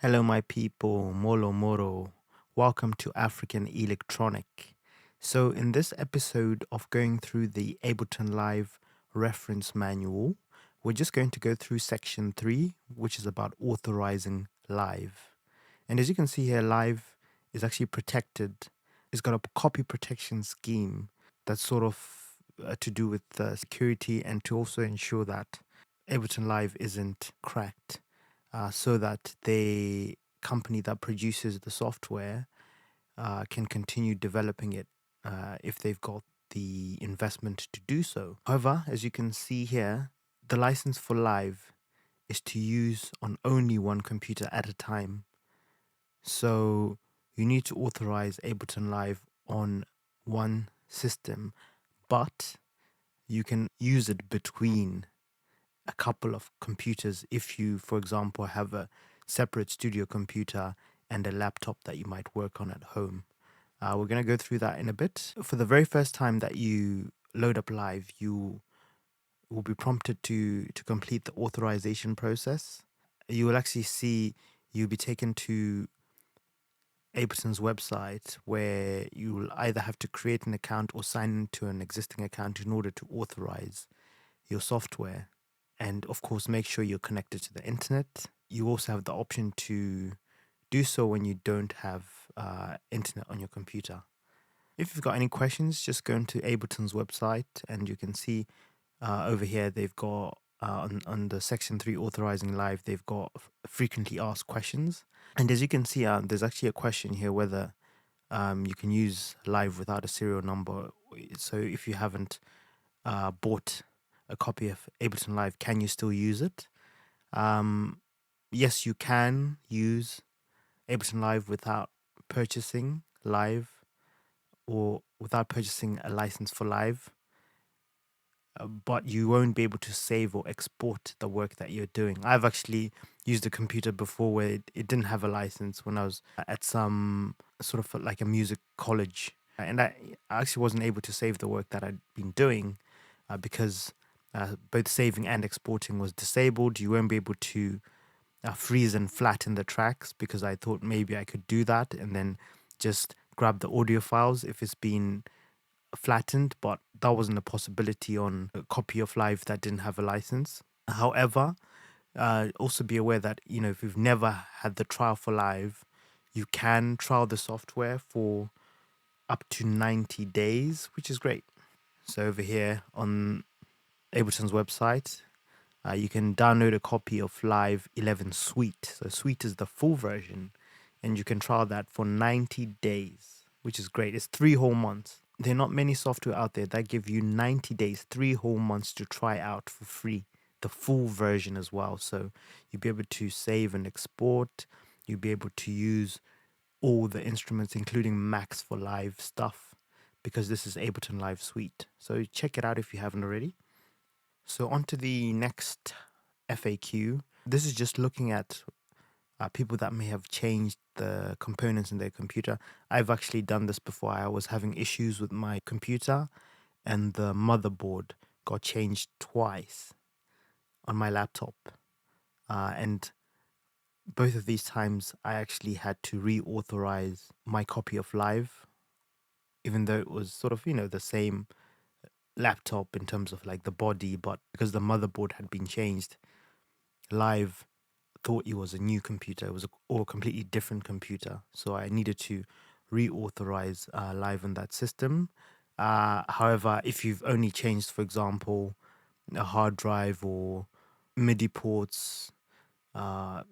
Hello, my people. Molo Moro. Welcome to African Electronic. So, in this episode of going through the Ableton Live reference manual, we're just going to go through section 3, which is about authorizing live. And as you can see here, live is actually protected. It's got a copy protection scheme that's sort of to do with security and to also ensure that Ableton Live isn't cracked, so that the company that produces the software can continue developing it if they've got the investment to do so. However, as you can see here, the license for live is to use on only one computer at a time. So you need to authorize Ableton Live on one system, but you can use it between a couple of computers if you, for example, have a separate studio computer and a laptop that you might work on at home. We're going to go through that in a bit. For the very first time that you load up Live, you will be prompted to complete the authorization process. You will actually see you'll be taken to Ableton's website where you will either have to create an account or sign into an existing account in order to authorize your software. And of course, make sure you're connected to the internet. You also have the option to do so when you don't have internet on your computer. If you've got any questions, just go into Ableton's website and you can see over here they've got on the section 3 authorizing live, they've got frequently asked questions. And as you can see, there's actually a question here whether you can use live without a serial number. So if you haven't bought a copy of Ableton Live, can you still use it? Yes, you can use Ableton Live without purchasing live or without purchasing a license for live, but you won't be able to save or export the work that you're doing. I've actually used a computer before where it didn't have a license when I was at some sort of like a music college, and I actually wasn't able to save the work that I'd been doing because both saving and exporting was disabled. You won't be able to freeze and flatten the tracks because I thought maybe I could do that and then just grab the audio files if it's been flattened, but that wasn't a possibility on a copy of Live that didn't have a license. However, also be aware that, if you've never had the trial for Live, you can trial the software for up to 90 days, which is great. So over here on Ableton's website, you can download a copy of Live 11 Suite. So Suite is the full version, and you can trial that for 90 days, which is great. It's 3 whole months. There are not many software out there that give you 90 days, 3 whole months to try out for free, the full version as well. So you'll be able to save and export. You'll be able to use all the instruments, including Max for live stuff, because this is Ableton Live Suite. So check it out if you haven't already. So on to the next FAQ. This is just looking at people that may have changed the components in their computer. I've actually done this before. I was having issues with my computer and the motherboard got changed twice on my laptop. And both of these times I actually had to reauthorize my copy of Live, even though it was sort of, the same laptop in terms of like the body, but because the motherboard had been changed, Live thought it was a new computer. It was a completely different computer. So I needed to reauthorize Live on that system. However, if you've only changed, for example, a hard drive or MIDI ports,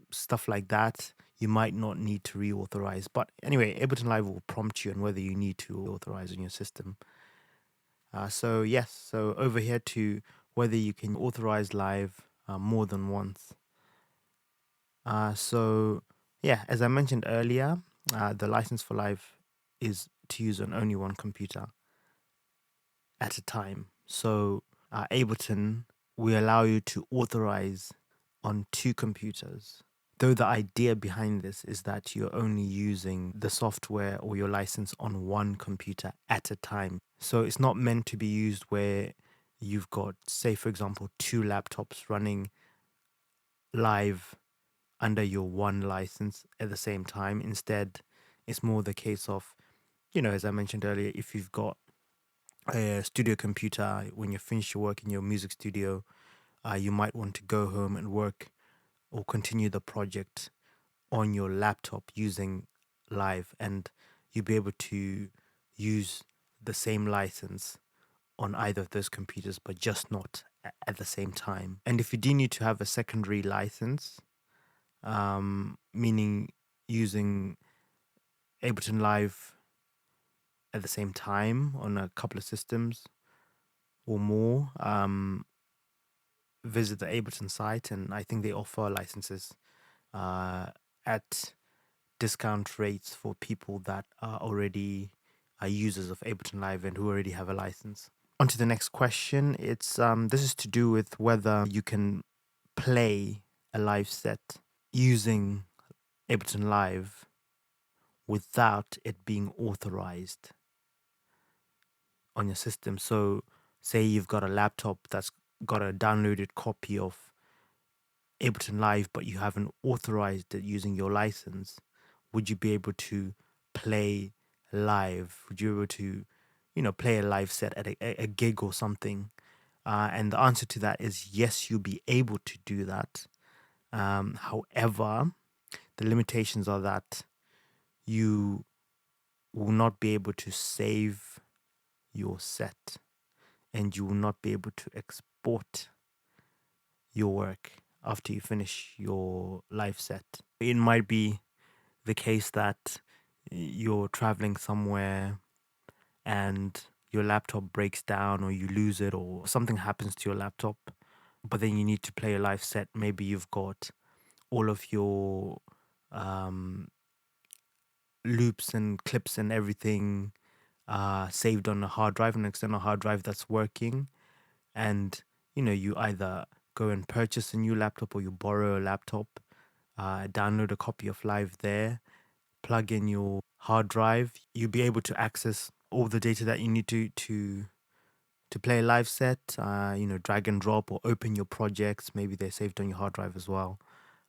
stuff like that, you might not need to reauthorize. But anyway, Ableton Live will prompt you on whether you need to authorize on your system. So over here to whether you can authorize Live more than once. As I mentioned earlier, the license for Live is to use on only one computer at a time. So Ableton will allow you to authorize on 2 computers. Though the idea behind this is that you're only using the software or your license on one computer at a time. So it's not meant to be used where you've got, say, for example, 2 laptops running Live under your one license at the same time. Instead, it's more the case of, as I mentioned earlier, if you've got a studio computer, when you finish your work in your music studio, you might want to go home and work or continue the project on your laptop using Live, and you'll be able to use the same license on either of those computers, but just not at the same time. And if you do need to have a secondary license, meaning using Ableton Live at the same time on a couple of systems or more, visit the Ableton site, and I think they offer licenses at discount rates for people that are already users of Ableton Live and who already have a license. On to the next question. It's this is to do with whether you can play a live set using Ableton Live without it being authorized on your system. So say you've got a laptop that's got a downloaded copy of Ableton Live, but you haven't authorized it using your license. Would you be able to play live? Would you be able to, play a live set at a gig or something? And the answer to that is yes, you'll be able to do that. However, the limitations are that you will not be able to save your set, and you will not be able to export your work after you finish your live set. It might be the case that you're traveling somewhere and your laptop breaks down, or you lose it, or something happens to your laptop, but then you need to play a live set. Maybe you've got all of your loops and clips and everything saved on a hard drive, an external hard drive that's working, and you either go and purchase a new laptop or you borrow a laptop, download a copy of Live there, plug in your hard drive. You'll be able to access all the data that you need to play a live set. Drag and drop or open your projects. Maybe they're saved on your hard drive as well,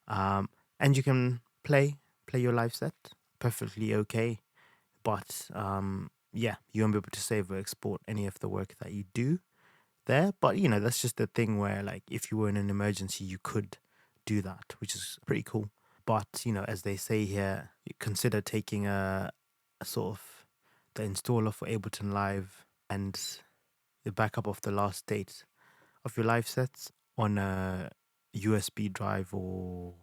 and you can play your live set perfectly okay. But yeah, you won't be able to save or export any of the work that you do there. But that's just the thing where, like, if you were in an emergency, you could do that, which is pretty cool. But as they say here, consider taking a sort of the installer for Ableton Live and the backup of the last state of your live sets on a USB drive or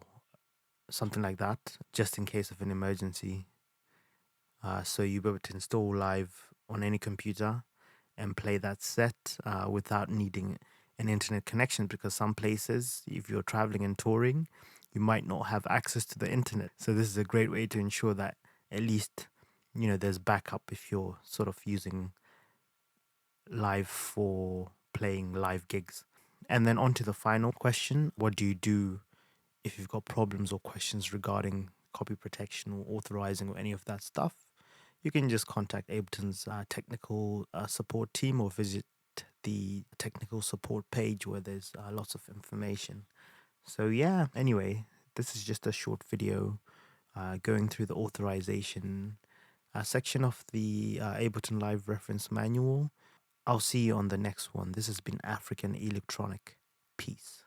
something like that, just in case of an emergency. So you'll be able to install Live on any computer and play that set without needing an internet connection, because some places, if you're traveling and touring, you might not have access to the internet. So this is a great way to ensure that at least there's backup if you're sort of using Live for playing live gigs. And then on to the final question: what do you do if you've got problems or questions regarding copy protection or authorizing or any of that stuff? You can just contact Ableton's technical support team, or visit the technical support page where there's lots of information. So yeah, anyway, this is just a short video going through the authorization section of the Ableton Live reference manual. I'll see you on the next one. This has been African Electronic. Peace.